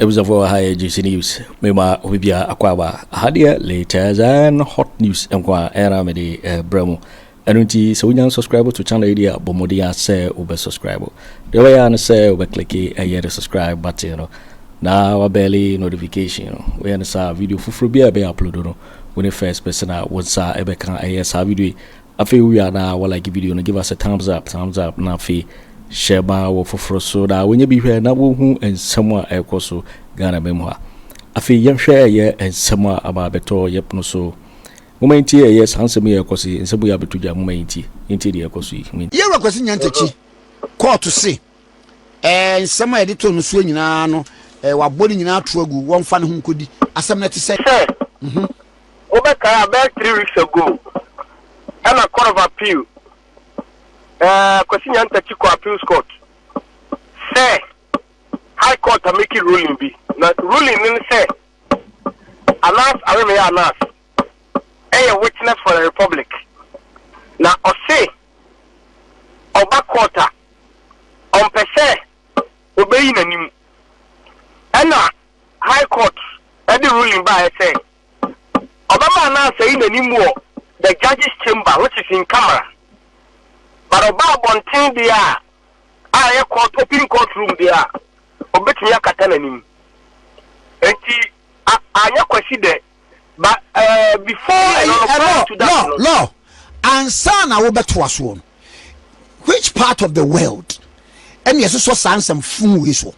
was of our higher juicy news. Mema Wibia Aquaba Hadia later than hot news and qua Aramedi Bremo. And so we can subscribe to channel idea Bomodia say over subscribe. The way I say over click a subscribe button. Now a barely notification. We understand video for free be uploaded when the first person out what's our Ebeka AS video. I feel we are now like video and give us a thumbs up now fee. Share by for so that when you be here now and somewhere else so Ghana memoir. I feel young share yeah and somewhere about better yep no so. Moment here yes answer me a question and some we have to jam moment into the question. You are question Nyantakyi call to see and some editor no so nyina no wa body nyina to agu one fan hu kodi asem na te say Obeka about 3 weeks ago and a court of appeal question Nyantakyi ko appeals court say high court are making ruling be na ruling mean say Anas Aremeyaw Anas a witness for the republic na o say oba court on pese obey nanim and high court the ruling by say Obama Anas say nanim the judge's chamber which is in camera. But about one thing they are, I court open courtroom they are. Obet me akatanim. Enti I consider, but before law and son I will bet was one. Which part of the world? And yes, so some fool is one.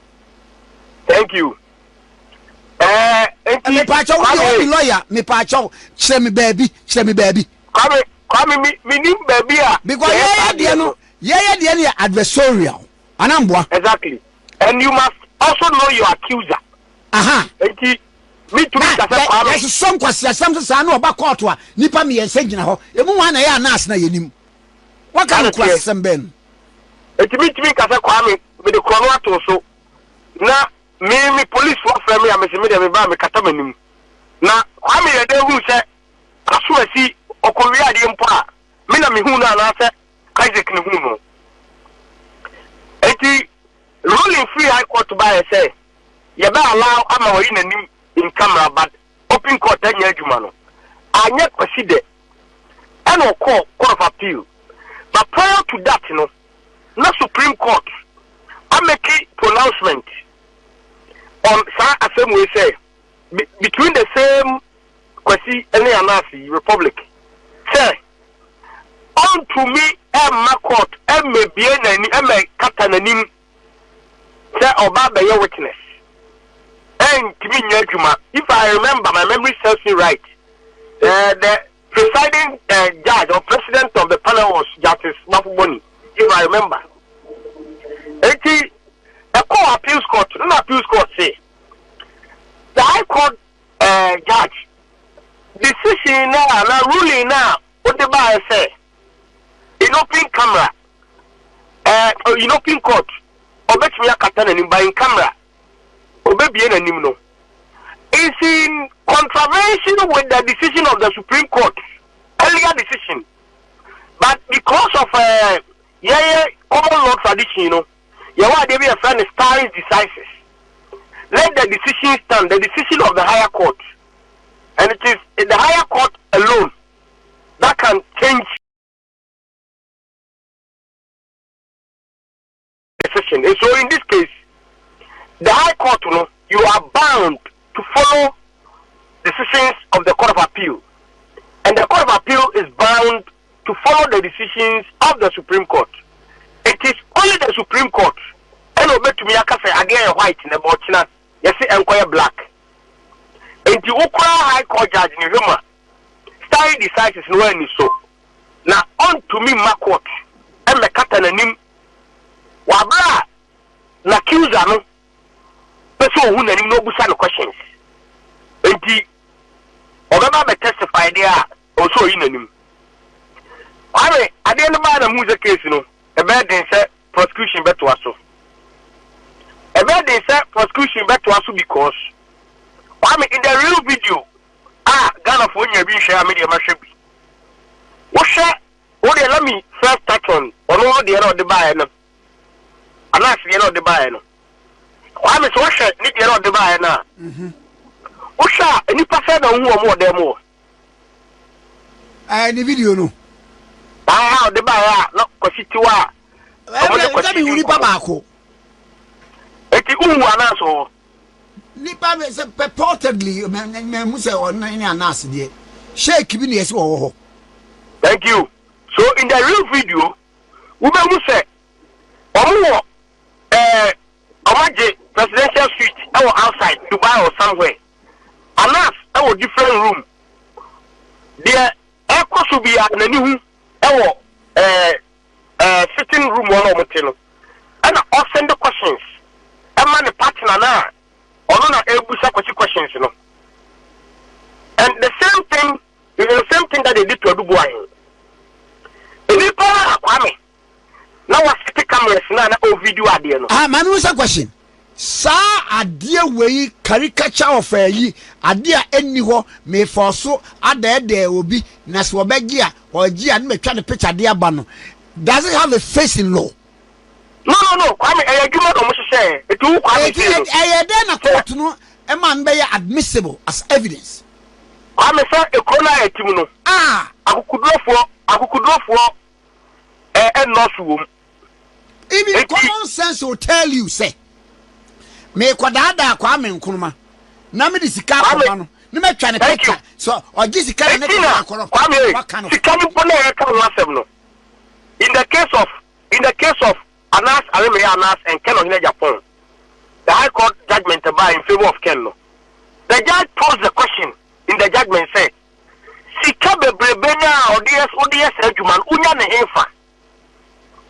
Thank you. Me pacho lawyer, me pacho, share me baby. Come me baby because yeah adversarial anambwa exactly and you must also know your accuser me too there's some question some no oba court wa nipa me yense gina ho emu wan na ya Anas na yenim what kind of question ben me kasa kwame me de krono ato so na me police for frame ya me se me de me ba me kata manim na kwame ye de hu se aso asi okoria de mpo a me na me hu na na se Isaac ne hu no eti ruling free high court by say you be allow ama wa nanim in camera but open court anya adwuma no anya consider and o court of appeal but prior to that no Supreme Court I make a pronouncement on same way say between the same Kwesi Annan Republic say on to me my court may be any katananim say oba be your witness and kimi nyadwuma if I remember my memory serves me right the presiding judge or president of the panel was Justice Mafuboni if I remember eti a court appeals court no appeals court say the high court judge decision now ruling now what the bar say in open camera in open court obet me akata na by in camera obebie na nim no is in contravention with the decision of the Supreme Court earlier decision but because of common law tradition what they be a friend stars decisis let the decision stand the decision of the higher court and it is the higher court alone that can change decision. And so in this case, the High Court, you are bound to follow decisions of the Court of Appeal. And the Court of Appeal is bound to follow the decisions of the Supreme Court. It is only the Supreme Court. And obey to me, I can say again white in the Bochina, yes, enquire black. And the Okra High Court judge in Roma, style decides no one is so. Now on to me, my court, and the Katananim. Wabla na accuser no person who nanim no busa no questions enti obaba be testify there also yi nanim are ade no ba na mu case no e be den say prosecution beto aso e be den say prosecution beto aso because in the real video Ghana for nya bi hwe am dey ma hwe bi wo hwe wo dey let me first touch on ono dey no dey buy no Anas the buy no Kwame so hwe ni de no de ba na. Wo sha ni pasa na hu omo de mo. Ni video no. Ah, de ba ya no kwasitiwa. Sabi hu nipa baako. Eti unwu anaso. Nipa me se purportedly me mu se on ni Anas de. Sheik bi na yesi wo ho. Thank you. So in the real video, we be say omo omaje presidential suite outside Dubai or somewhere. Anas our different room. There should be an new sitting room one omotelo. And I send the questions. A man a partner na or not able to questions, you know. And the same thing is the same thing that they did to Dubai. Kwame. Now I see cameras now or video idea no. Man, what's a question? Sa idea way caricature of yi idea anyho me for so there will be naswobegia or gia and me try to picture idea bano. Does it have a face in law? No. Kwame, I agree with what you say. It will Kwame. I then a court no a man be admissible as evidence. Kwame say a corner etimuno. Akukudrofo and not room. Even common sense will tell you, say, me kwadada Kwame Nkrumah. Na me disika kwano. Ni me twa ne picture. So or disika ne kwano. Kwame, sikani pone e ka wasem no. In the case of Anas, Aremeyaw Anas and Kennedy Agyapong, the High Court judgment by in favor of Ken. The judge posed the question in the judgment said, Sika bebrebenya ODS regiman unya ne hefa.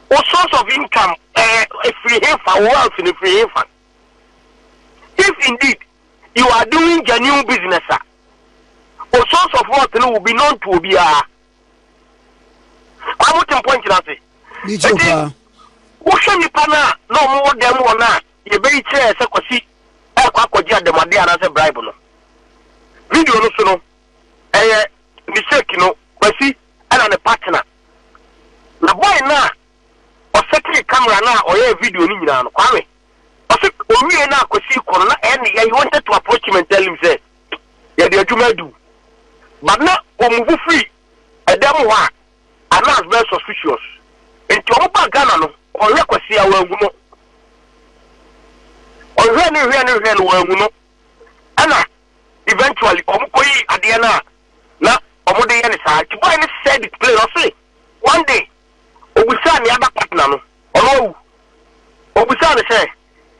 What source of income a free hefa, wealth in a free hefa. If indeed you are doing genuine business, or source of wealth will be known to be I'm not point to Wosha nipa na no mo dem wona ye be kire se kwasi akwakoji ademade anase bribe no video no so no mistake no kwasi ana ne partner na boy na o settle camera na o ye video ni nyina no Kwame o se owie na kwasi kono na he wanted to approach him and tell him say ye dey adwuma do but na o move free edem ho a Anas very suspicious enti o ba Ghana no on rekwasi awanguno on hwe wanguno ana eventually omukoyi ade na omude ye ne sa boy ne said it play say one day obusa ne aba partner no ono obusa ne say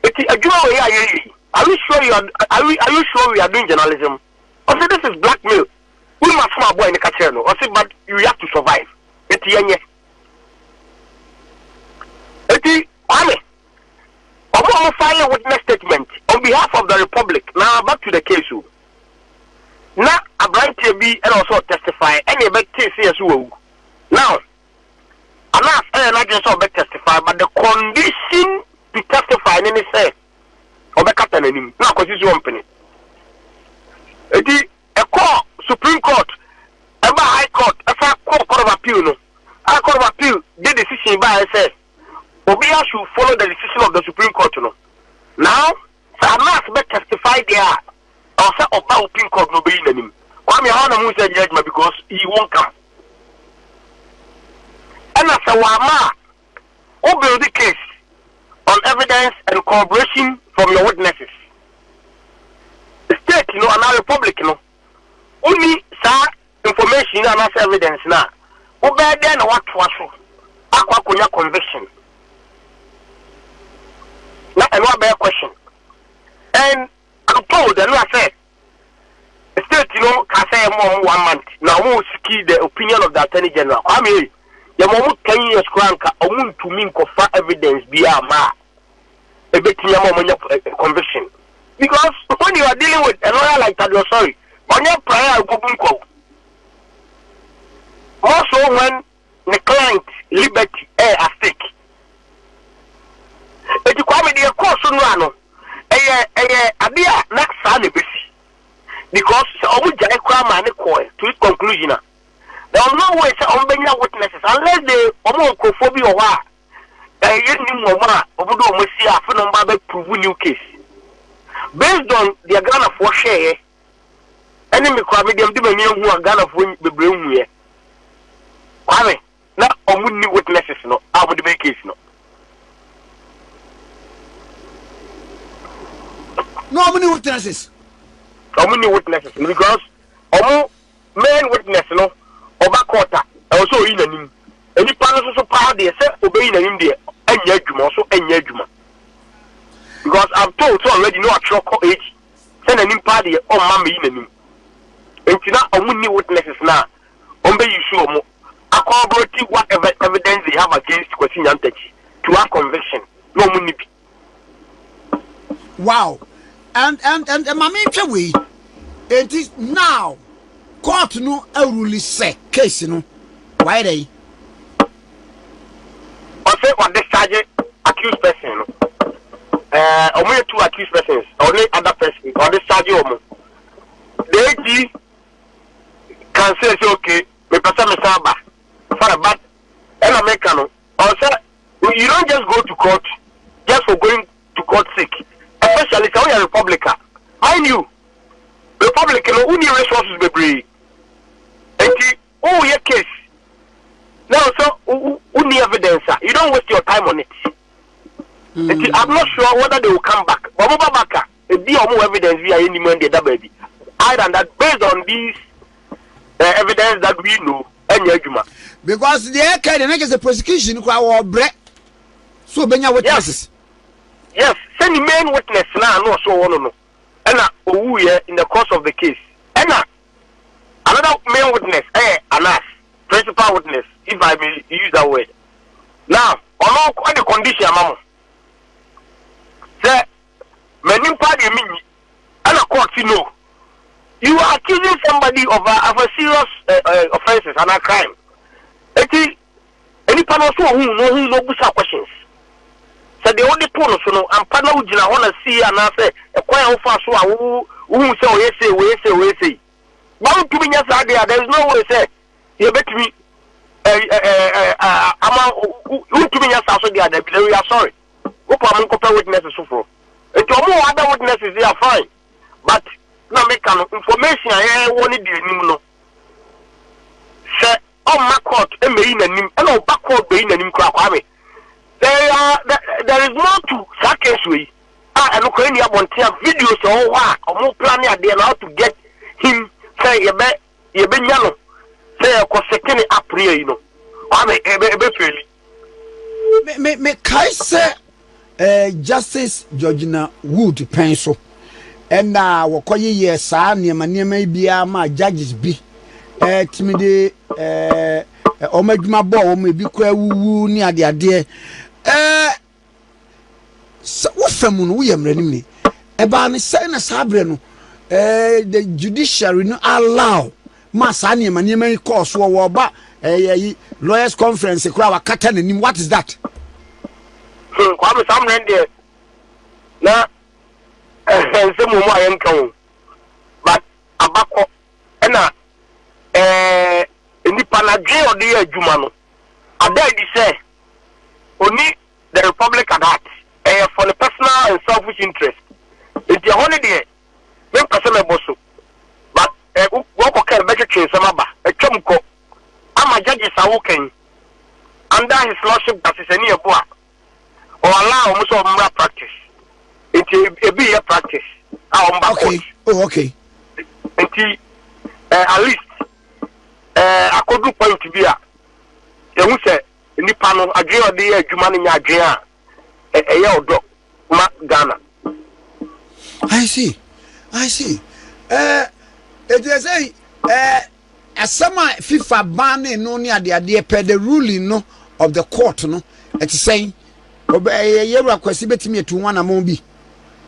eti adwuma we ayi are you sure we are doing journalism? I said this is blackmail. We must my boy in the catcher no. I said but you have to survive. Eti yenye Eti, Kwame, I'm file a witness statement on behalf of the Republic. Now, back to the case. Now, a blind TB and also testify. Any big case here, now, I'm not saying I just saw testify, but the condition to testify, and any say, or the captain, now, because it's one penny. Eti, a court, Supreme Court, a High Court, a Court of Appeal, no. A Court of Appeal did decision by itself. Obia should follow the decision of the Supreme Court. No? Now, Anas be testify there. Or say Opa Supreme Court no be in him. Kwame Hana say judgment because he won't come. And as a wama, who build the case on evidence and corroboration from your witnesses. The state, and our republic, only information and as evidence now. Who bear then what was Akwa conviction. And what bear question. And I'm told that I said the state, can say more 1 month. Now who seek the opinion of the Attorney General. I mean, the moment 10 years crank omun to mean for evidence be a ma a bit conviction. Because when you are dealing with a lawyer like that, you're sorry. On your prior go. Also when the client liberty at stake. Eti Kwame de course no ano adia na sa na besi because omu jai kwa ma ne ko to its conclusion there is no way say ombenya witnesses unless they omu nkofo bi o wa yen ni mo ma obodo omu si afa no ba prove new case based on the Ghana for share enemy kwa medium di mani hu Ghana for bebre hu ye kwame na omuni witnesses no amu de case no many witnesses because main witness no oba quarter also in anim any panel so power dey say obey in anim dey anya adwuma so anya adwuma because I've told so already no actual age send anim party on mama in anim entina omuni witnesses na ombe issue omo corroborate whatever evidence they have against Kweku Nyantakyi to have conviction no omuni bi. Wow. And mami chwe it is now court no a rule say case no why they or say on discharge accused person no only two accused persons only other person or discharge omo the AG can say okay me person me saba for but en America no or say you don't just go to court just for going to court sake. Especially if you are a Republican. Mind you, Republican no only resources be brave. And your case. Now so only evidence. You don't waste your time on it. I'm not sure whether they will come back. But back be more evidence via any man that baby. Other than that, based on these evidence that we know, because the kind of the prosecution or break. So benya witnesses. Yes, send the main witness now no so one no. And in the course of the case. And another main witness, Anas, principal witness, if I may use that word. Now, on the condition, mama. Say, many party mean and a court you know. You are accusing somebody of a serious offenses and a crime. Any panel so who no questions. So the only point no and partner who jina wanna see and I say a quiet offer so who say we say. But to me there is no way say you bet me who to me so there we are sorry. Opa am compare witnesses so for. It more other witnesses they are fine. But now make an information I want it the no. Say on my court e me in anim and on back court be in anim kwa there is more to that case we and Ukraine want videos or more planning there now to get him say you be nyano say ko sekene apre you know me kai say Justice Georgina Wood penso and wo koye yes niema bia ma judges bi timide omadwuma bo wo me bi kwa wuwu ni ade wo famu no wo yamranim ni eba ne say na sabre no the judiciary no allow ma sa niema course wo ba lawyers conference kura wa kata nanim. What is that? Kwame Sam rende na se mo mo ayenkan but abako na nipa na dwe odi adwuma no adai di say only the Republic at heart for the personal and selfish interest. It's the holiday. Me person me boso. But wo ko ka better change some aba. Etwam ko. Ama judges are working under his lordship that is any eboa. Or allow almost of more practice. It be a practice. Okay. Oh, okay. At least I could do point to be a who say nipa no adwe ode adwuma no nya adwe a eye odo ma Ghana. I see it is asama FIFA ban no ni ade per the ruling no of the court no it is saying yeru akwasi betimi etu one amon bi.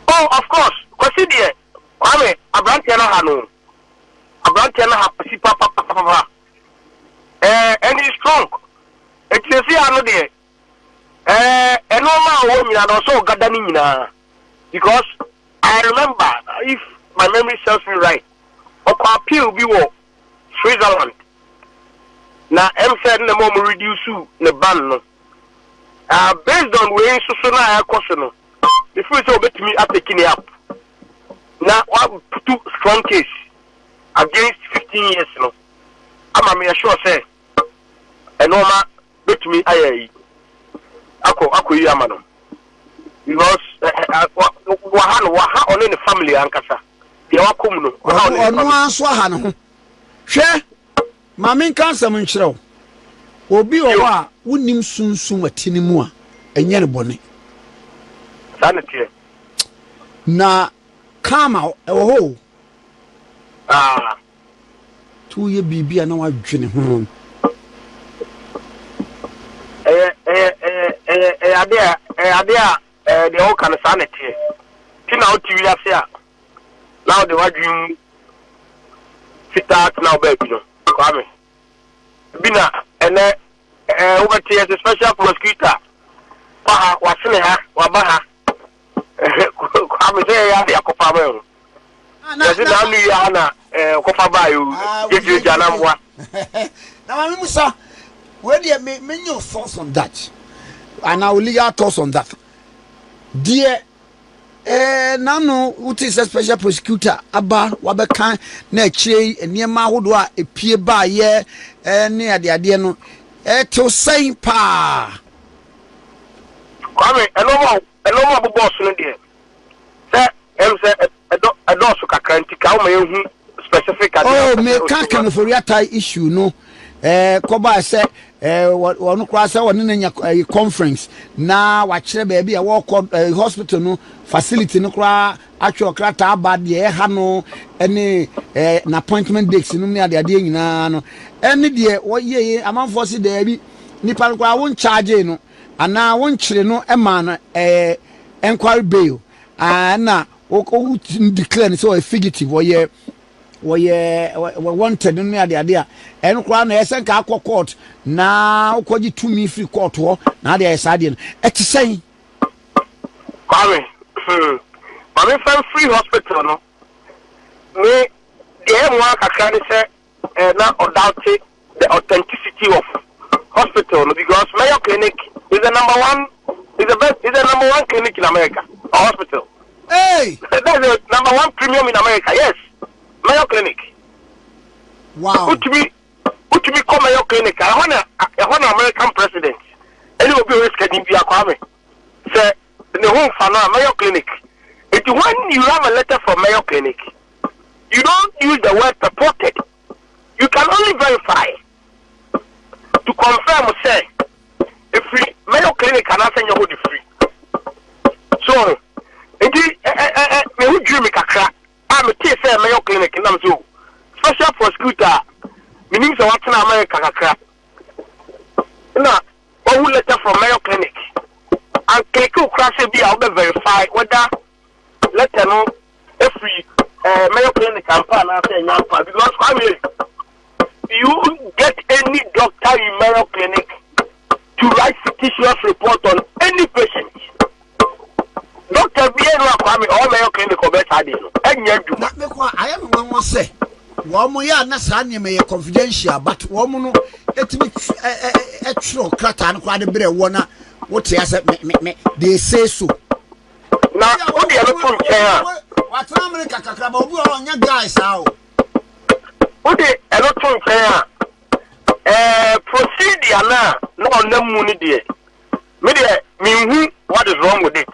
Oh, of course kwasi de ame abrante na ha no abrante na ha pasi papa and he's strong. It's a see another day. And no man woman also gathering because I remember, if my memory serves me right, appeal be Switzerland. Now, I'm saying the moment reduce the ban. Based on where Susana question, the first obey me up taking it up. Now, one two strong case against 15 years. No, I'm sure say, and no man bet me I Ako Yamano. Because waha on the family ankasa. They are coming. No answer hano. Share. Mamin cancer munchro. Obi owa wunim sunsun atini mu a enye ne bone. Sanity. Na kama ho. Ah. Tu ye bibia na wadwene ho. Adea the whole kind of sanity. Tina out TV afia. Now the dream sit out now baby no. Kwame. Bina and over here the special prosecutor. Paha wasene ha wabaha. Kwame say ya akofa ba. Yes na mi ya na kofa ba yo. Getrude janamwa. Na mami musa where do me your thoughts on that? And I will leave your thoughts on that. Dear Nano, what is a special prosecutor? Aba, Wabaka, Neche, and near Mahudwa, a peer by ye, near the Adiano, to say pa. Kwame, a normal boss in there. Sir, a dosu kakanti, Kaume, specific. Oh, me can't for your issue, no. Koba said, one class one in a conference. Now, watch baby, I walk hospital no facility no cra actual crata bad ye hano any an appointment dates in the idea no any dear what ye among force baby Nipal won't charge no and now won't chere no a man enquiry bail and now declare so a fugitive or ye wanted in the idea and crown a second court now could you to me free court war now they are sadin at say Kwame Mami fan free hospital no me the one can say not doubt the authenticity of hospital no, because Mayo Clinic is the number one clinic in America or hospital. Hey, that's the number one premium in America. Yes. Mayo Clinic. Wow. Who to be called Mayo Clinic? I want an American president. And it will be risk in India. Kwame. Say the home for now Mayo Clinic. If when you have a letter from Mayo Clinic, you don't use the word purported. You can only verify to confirm. Say if free Mayo Clinic can answer your body free. So, indeed, me who dream kakra. I'm a case Mayo Clinic in Namzo. Special prosecutor, meaning so what's in America kakra. Now, one letter from Mayo Clinic. And Kweku Annan be able to verify whether letter no every Mayo Clinic campaign answer Nyantakyi because I mean you get any doctor in Mayo Clinic to write fictitious report on any patient. Doctor Bieno Kwame or Mayo Clinic or better than I am one say one more year Nasani may confidential, but woman it me actual cratan quite a bit of one. What they say so. Now, what the other point here? What's America Kakabo on your guys how? What the other point here? Procedure now, no on them money there. Media, what is wrong with it?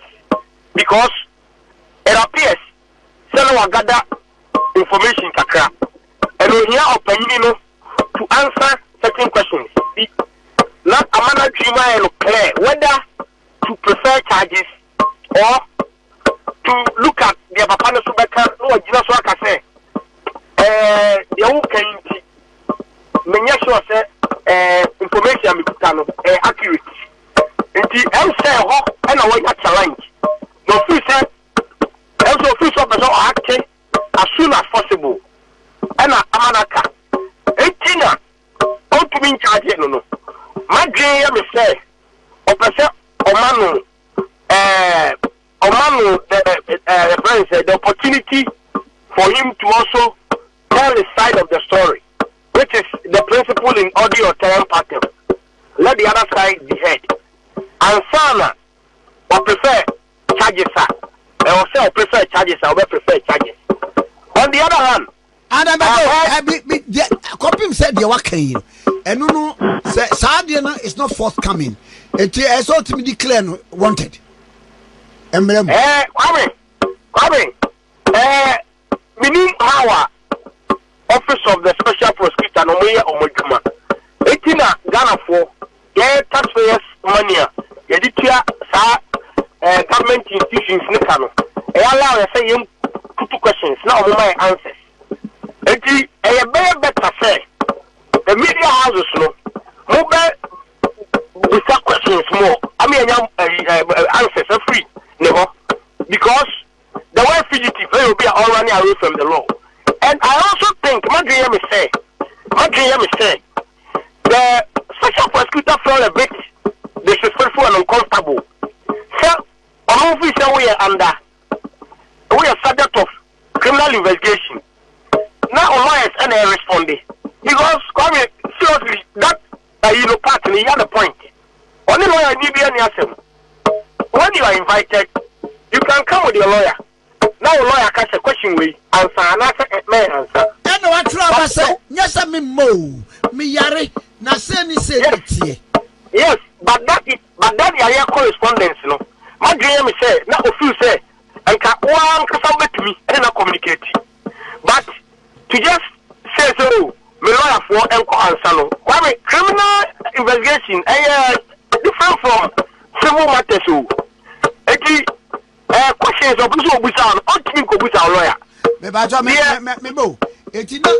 Because it appears, someone gather information kakra, and we hear opinion to answer certain questions. Not a man dreamer and clear whether to prefer charges or to look at the Bapana Subaka or Jinaswaka say, the old kind Menyasho say, information accurate. And the elsewhere, and away at challenge. No free say, also free officer acting as soon as possible. And a Amanaka, 18 out to be in charge, no. My dream is say, Omanu, the opportunity for him to also tell his side of the story, which is the principle in audio term pattern. Let the other side be heard. And Sana, or prefer charges, I will say I prefer charges, I will prefer charges. Copy said the wakai. And no, Sardiana is not forthcoming. It is ultimately declared wanted. Kwame, meaning our office of the special prosecutor no way omojuma. Etina Ghana for taxpayers money. Yeditia sa government institutions ne kano. E allow say you two questions now my answers. Eti e better say the media houses no mobile without questions more. I mean answers are free. Never. Because the word fugitive will be all running away from the law. And I also think, Madrid say, the special prosecutor felt a bit disrespectful and uncomfortable. So, on we are under, we are subject of criminal investigation. Now, lawyers and I responded. Because, seriously, that, part, and he had a point. Only lawyer need be any answer. When you are invited, you can come with your lawyer. Now, lawyer catch a question with answer and answer answer. And what trouble say? Yes, I mean, me yare, na say me say yes, but that is correspondence, no. My dream say, now if you say, and can one come to me and not communicate. But to just say so, me lawyer for answer no. Why criminal investigation different from civil matters. Questions of Busan, on lawyer. Me bo. Etina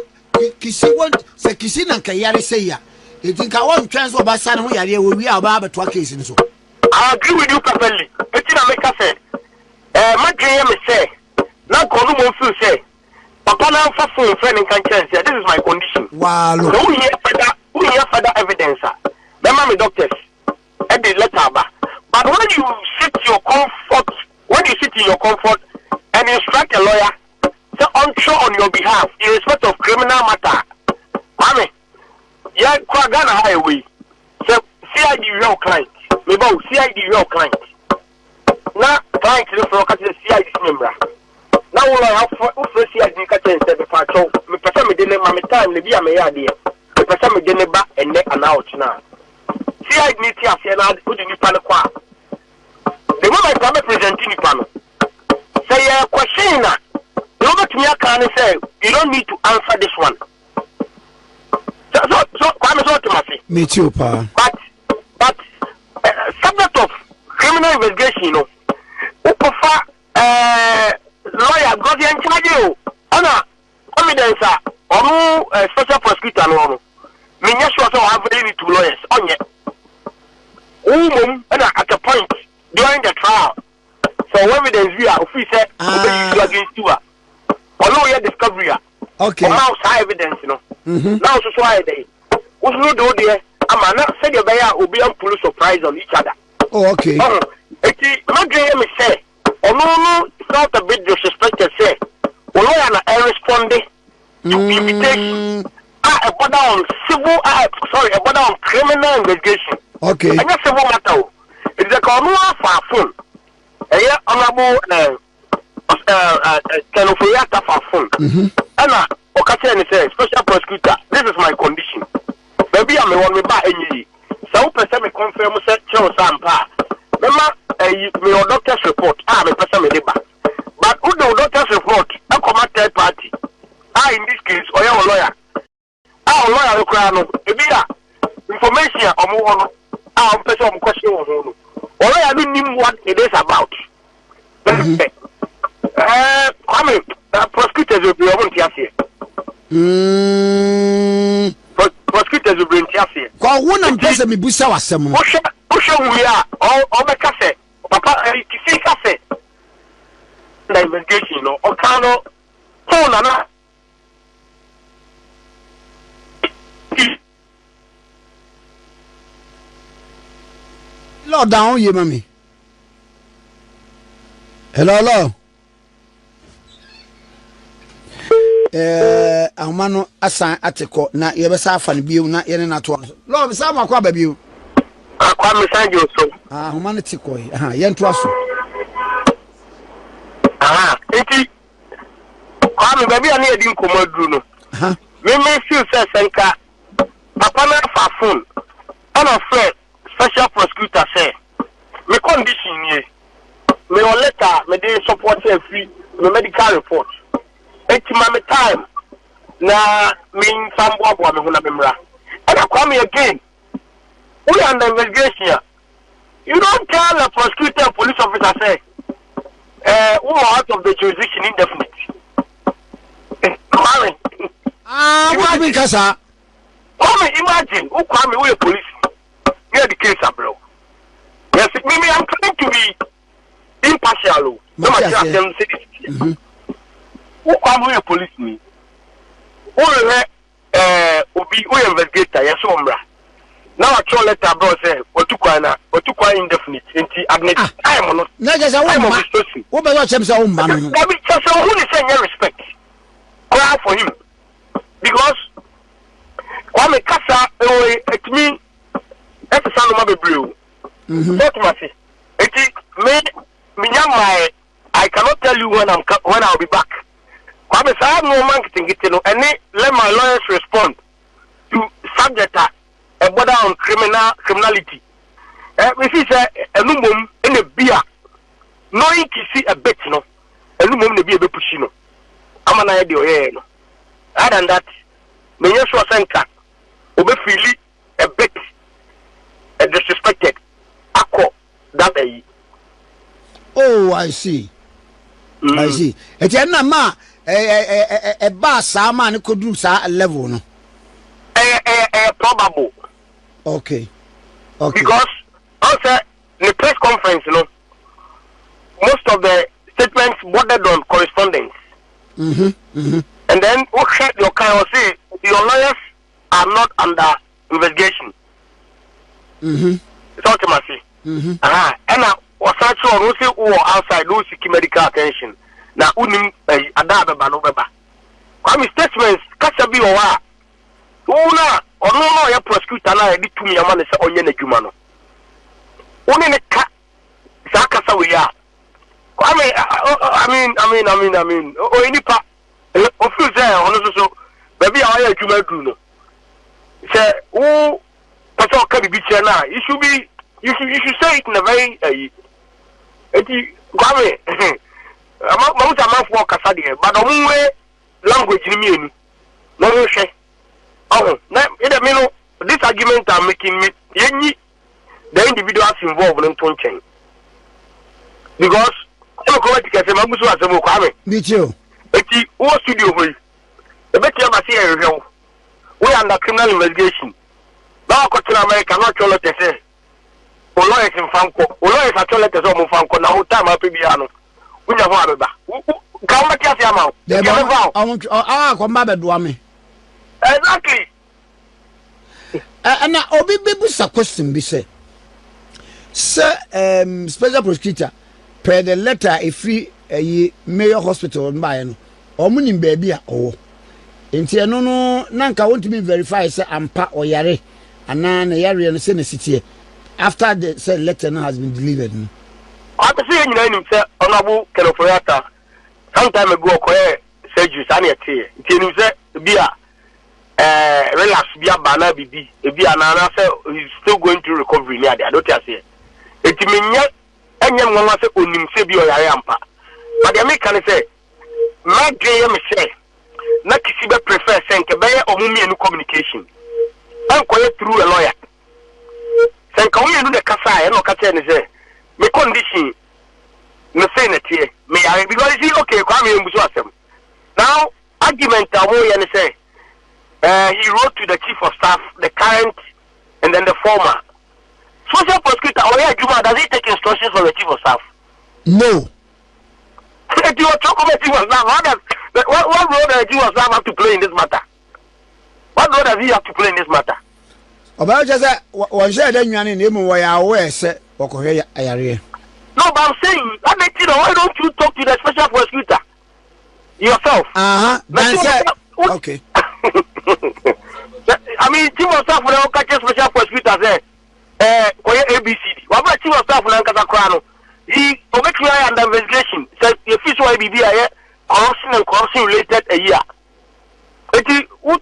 kisi won se kisi na kayare say ya. Etinka won transfer ba san ho yare we aba to case nso. I agree with you perfectly. Etina make say. My dream me say. Na konu mo feel say. Papa na fa phone friend kan chance. This is my condition. Wow. So we hear further evidence. Remember me doctors. And the letter ba. But when you sit in your comfort and instruct a lawyer to unsure on your behalf in respect of criminal matter, Mami, yeah, Ghana highway. So CID real client. Maybe CID real client. Now client is for the CID member. Now we have for CID catching the patrol. Me person me didn't my time le be a me idea. Me person me didn't back and neck and out now. CID need to say now put in the kwa. The moment I'm presenting the panel, say a question now. The moment me can say you don't need to answer this one. So I'm so to say. Me too, pa. But subject of criminal investigation, you know, who prefer lawyer because they in charge you. Anna evidence or special prosecutor no. Me yes sure so have really two lawyers on yet. At a point during the trial, so evidence we are official against you. Although you discovery, okay. Now evidence, you know. Now so why they? Who's no do there? I'm not saying the buyer will be on full surprise on each other. Oh, okay. It's not dream say. No, felt a bit disrespected. Say, lawyer I responded to invitation. A border on civil, a border on criminal investigation. Okay. And that's civil matter. It's a common for phone. Honorable Kenoforiata for phone. And Okachene says, special prosecutor, this is my condition. Maybe I'm the one me buy any. So person me confirm say Charles Sampa. Remember, your doctor's report. Me person me deba. But who the doctor's report? I come at third party. In this case, or your lawyer. Our lawyer require information or more. Our person question or I don't know what it is about. Prosecutors will be able to here. Prosecutors will be in here. Kwa wuna mpesa mibusa wasemu. Usha we are all the cafe. Papa, you see cafe. The investigation, or Kano, Tonana. Lord down ye mami. Hello. Amano asan ateko na yebesa afa ne biu na yene na to. Lord bisa makwa ba biu. Akwa mesanjo so. Humano tiko yi. Yen to aso. Enti kwa me ba bia na yedi nkomaduru no. Me feel say senka papa na fa phone and a friend special prosecutor say me condition ye me on letter me dey support free me medical report enti ma me time na me sambo abo me huna memra and I come again we under investigation. You don't tell the prosecutor and police officer say who are out of the jurisdiction indefinite. What kasa? Imagine who come with a police. Hear the case, bro. Yes, maybe I'm trying to be impartial. No matter who come with a police me? Who will investigate? Yes, Ombra. Now I told letter bro say otukwa indefinite enti admit time no. Na just a woman. Wo be watch him say woman no. That be just who dey say respect. Cry for him. Because Kwame Kasa it me efisa no ma bebreu. What must say? Me I cannot tell you when I'll be back. Kwame say no man kitingiti no and let my lawyers respond to subject a border on criminality. We see a numum in a beer. Knowing to see a bet, no, a numum to be a bepushino. I'm an idea. Other than that, the Yeshua Senka, Obe freely a bet, a disrespected. Akko, that a. Oh, I see. I see. It's a ma a bar, Saman could do a level, no. Probable. Okay. Because also the press conference, most of the statements bordered on correspondence. And then what your kind of say your lawyers are not under investigation. It's ultimately. And I was actually on who say outside who seek medical attention. Now unim adabe banobeba. Kwame statements catch be or Una or no ya prosecutor na di tumi amane se onye na dwuma no. One ne ka zakasa we ya. I mean. O inipa o feel say ono so baby a ya dwuma du no. Say who person ka bi che na you should say it in a very eti kwame ma for kasa de but omunwe language ni mienu. No no hwe. Oh, this argument are making me the individuals involved in Tonchen. Because I'm going to get a Mamusu as a Mokame. Did you? It's what studio way. The better I see a review. We are under criminal investigation. Now, I to America, not your letter say. O lawyers in Franco, O lawyers are told letters on Franco, now time up Piano. We never have a come back as amount. I want to come back to me. Exactly. And now, Obi Bibu's a question be said. Sir, special prosecutor, per the letter a free mayor hospital by an omunim baby or into no nanka want to be verified, say ampa or yare, and nan a yare and the city after the said letter has been delivered. After seeing him, sir, honorable Kenoforiata, some time ago, surgery, Sanya Tea, Tinu said, beer. Relax, be a banana, be an he's still going through recovery near there. I don't say it. Mean yet, and young one say, Unim Sebi or Yampa. But the American say, my game say, Nakisiba prefer Sankabaya or Mummy and communication. I'm quiet through a lawyer. Sankaway do the Kasai and no Katan say, me condition, no saying it here. May I, because it's okay, come here and Buswasem. Now, argument, I will say. He wrote to the chief of staff, the current, and then the former. Social prosecutor, does he take instructions from the chief of staff? No. You are talking about chief of staff. What role does the chief of staff have to play in this matter? What role does he have to play in this matter? About just that, one said, then you are in him where I wear, said, or Ayare. No, but I'm saying, why don't you talk to the special prosecutor yourself? Okay. I mean, chief of staff will catch a special prosecutor say, ABCD. What about chief of staff will catch a crown? He make me under investigation. Says the official IBB corruption and corruption related a year. It is who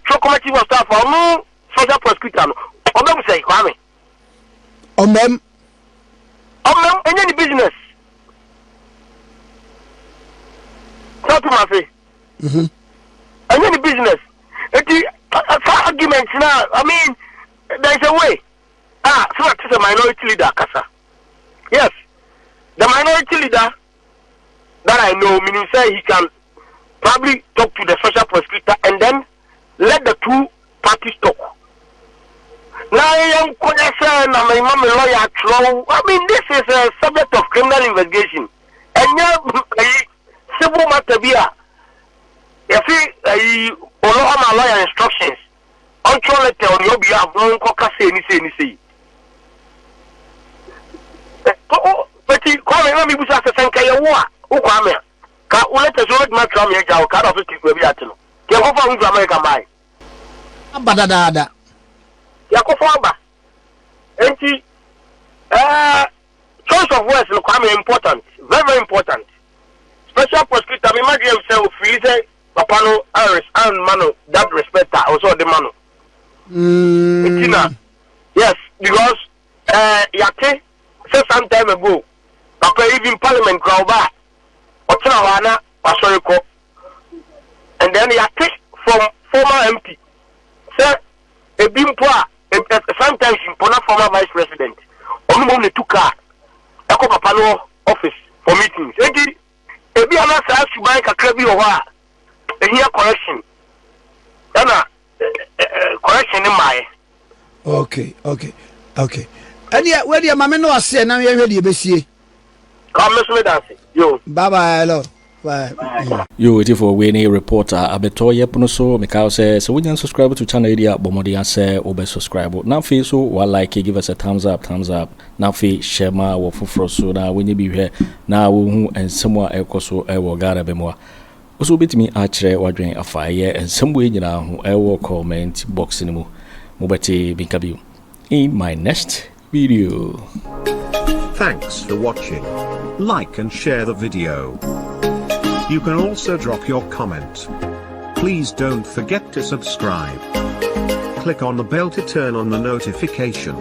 mem. Any business. Not to my face. Any business. Arguments now. I mean, there's a way. So it's a minority leader, Kasa. Yes, the minority leader that I know, meaning say he can probably talk to the special prosecutor and then let the two parties talk. Now, I mean, this is a subject of criminal investigation. And civil matter be if he follow my lawyer instructions, control it on your behalf, no cocker say any. But he call me with a thank you. Ukwame, ka ulete zoet matram ye jaw ka office ko bi atino. Ke ko fa unju America mai. Abadada. Ya ko fa ba. Enti choice of words no kwame important, very very important. Special prosecutor me magi say office papa no and mano that respect also the mano. Etina. Yes, because yake say some time ago papa even parliament crowd back. Otchere Asare, and then he take from former MP. Sir, a bimpoa, sometimes in former vice president. Only two car. I come up office for meetings. A be an answer to buy a crabby or what? A here correction. Then correction in my. Okay. And yet, where the mamma no say, now you're ready, Bessie. Come, Miss Medancy. Yo. Bye hello. Bye. Yo, it for Winnie reporter Abeto Yepunoso, Mikao says, so we can subscribe to channel area, Bomodia say, or subscribe. Now, feel so, while like, give us a thumbs up. Now, feel share my or for so now when you be here now, and somewhere else, so I will gather be more. Also, bit me otchere ordering a fire and some way, you know, who I will comment box in Mubati Binkabu in my next video. Thanks for watching. Like and share the video. You can also drop your comment. Please don't forget to subscribe. Click on the bell to turn on the notification.